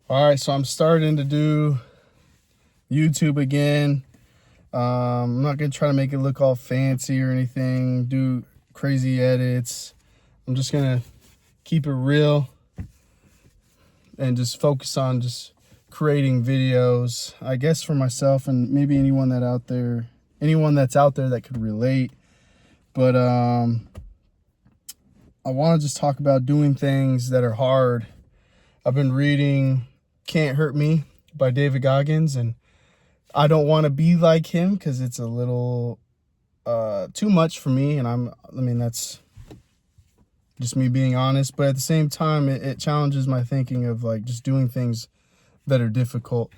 All right, so I'm starting to do YouTube again. I'm not gonna try to make it look all fancy or anything, do crazy edits. I'm just gonna keep it real and just focus on just creating videos, I guess, for myself and maybe anyone that's out there that could relate. But I want to just talk about doing things that are hard. I've been reading Can't Hurt Me by David Goggins, and I don't want to be like him because it's a little too much for me, and that's just me being honest. But at the same time, it challenges my thinking of like just doing things that are difficult.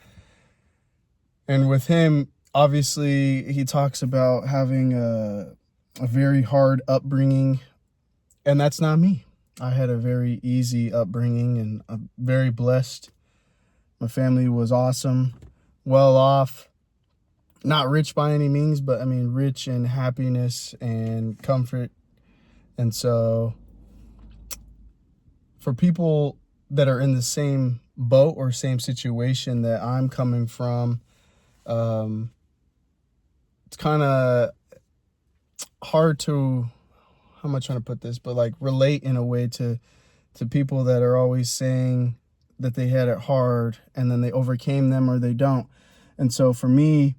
And with him, obviously, he talks about having a very hard upbringing, and that's not me. I had a very easy upbringing, and I'm very blessed. My family was awesome, well off, not rich by any means, but I mean, rich in happiness and comfort. And so for people that are in the same boat or same situation that I'm coming from, it's kind of hard to, how am I trying to put this, but like relate in a way to people that are always saying that they had it hard and then they overcame them or they don't. And so for me,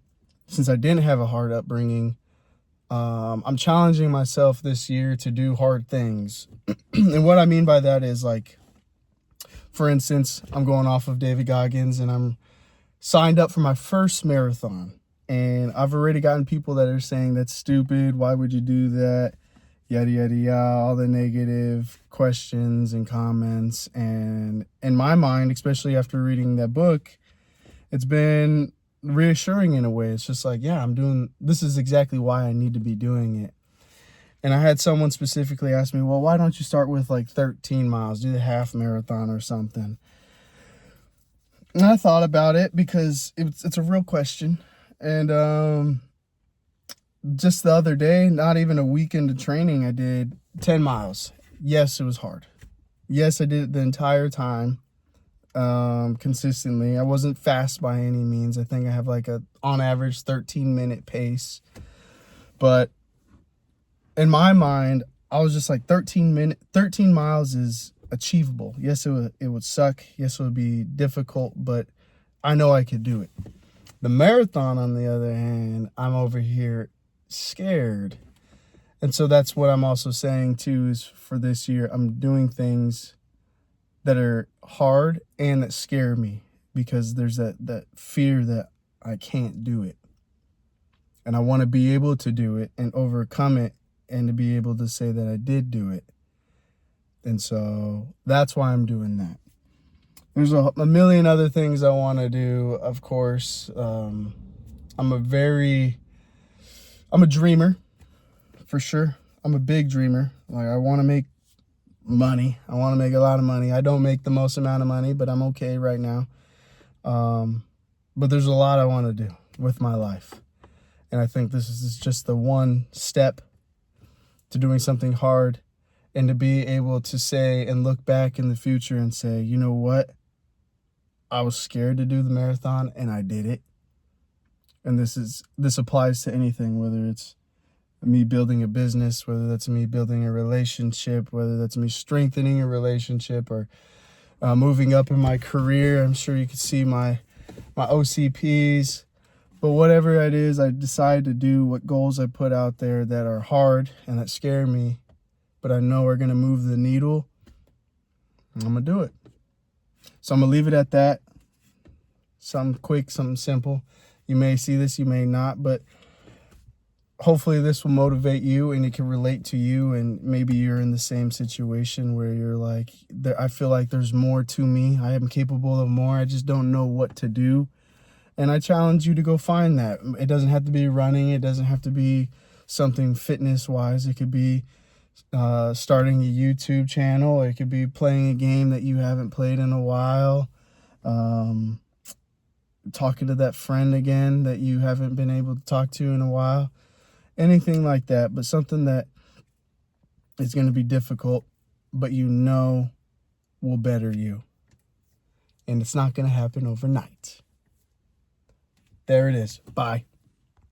since I didn't have a hard upbringing, I'm challenging myself this year to do hard things. And what I mean by that is, like, for instance, I'm going off of David Goggins and I'm signed up for my first marathon. And I've already gotten people that are saying that's stupid. Why would you do that? Yada, yada, yada, all the negative questions and comments. And in my mind, especially after reading that book, it's been reassuring in a way. It's just like, yeah, this is exactly why I need to be doing it. And I had someone specifically ask me, well, why don't you start with like 13 miles, do the half marathon or something? And I thought about it because it's a real question. And just the other day, not even a week into training, I did 10 miles. Yes, it was hard. Yes, I did it the entire time, consistently. I wasn't fast by any means. I think I have like on average 13-minute pace. But in my mind, I was just like 13 miles is achievable. Yes, it would suck. Yes, it would be difficult, but I know I could do it. The marathon, on the other hand, I'm over here scared. And so that's what I'm also saying too, is for this year, I'm doing things that are hard and that scare me because there's that fear that I can't do it. And I want to be able to do it and overcome it and to be able to say that I did do it. And so that's why I'm doing that. There's a million other things I want to do, of course. I'm a dreamer, for sure. I'm a big dreamer. Like, I want to make money. I want to make a lot of money. I don't make the most amount of money, but I'm okay right now. But there's a lot I want to do with my life. And I think this is just the one step to doing something hard, and to be able to say and look back in the future and say, you know what? I was scared to do the marathon and I did it. And this applies to anything, whether it's me building a business, whether that's me building a relationship, whether that's me strengthening a relationship, or moving up in my career. I'm sure you can see my OCPs. But whatever it is, I decide to do what goals I put out there that are hard and that scare me, but I know are going to move the needle. I'm going to do it. So I'm going to leave it at that. Something quick, something simple. You may see this, you may not, but hopefully this will motivate you and it can relate to you. And maybe you're in the same situation where you're like, I feel like there's more to me. I am capable of more. I just don't know what to do. And I challenge you to go find that. It doesn't have to be running. It doesn't have to be something fitness-wise. It could be starting a YouTube channel. It could be playing a game that you haven't played in a while. Talking to that friend again that you haven't been able to talk to in a while. Anything like that, but something that is going to be difficult, but you know will better you. and it's not going to happen overnight. There it is. Bye.